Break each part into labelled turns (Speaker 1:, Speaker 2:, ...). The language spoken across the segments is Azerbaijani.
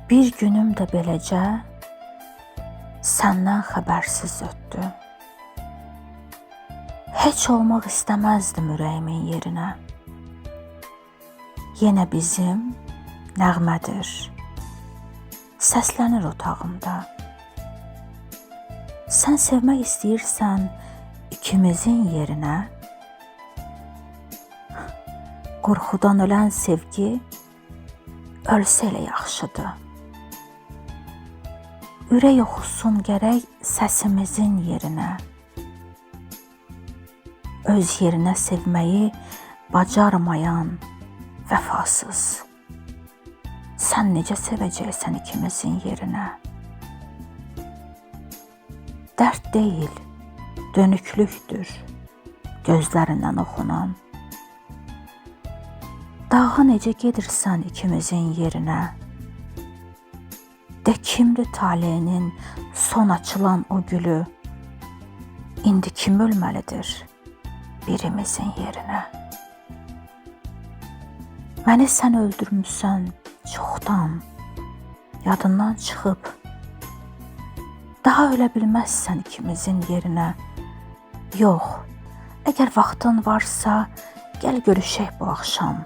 Speaker 1: Bir günüm də beləcə səndən xəbərsiz ötdü. Heç olmaq istəməzdim ürəyimin yerinə. Yenə bizim nəğmədir, səslənir otağımda. Sən sevmək istəyirsən ikimizin yerinə. Qorxudan ölən sevgi ölsə elə yaxşıdır. Ürək oxusun gərək səsimizin yerinə. Öz yerinə sevməyi bacarmayan vəfasız. Sən necə sevəcəksən ikimizin yerinə? Dərd deyil, dönüklükdür gözlərindən oxunan. Dağa necə gedirsən ikimizin yerinə? De kimdir taleyinin son açılan o gülü? İndi kim ölməlidir birimizin yerinə? Məni sən öldürmüsən çoxdan, yadından çıxıb. Daha ölə bilməzsən ikimizin yerinə. Yox, əgər vaxtın varsa, gəl görüşək bu axşam.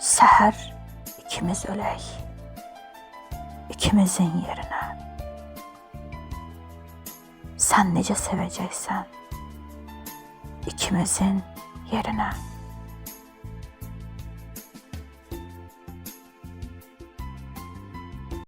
Speaker 1: Səhər ikimiz ölək, ikimizin yerinə. Sən necə sevəcəksən ikimizin yerinə?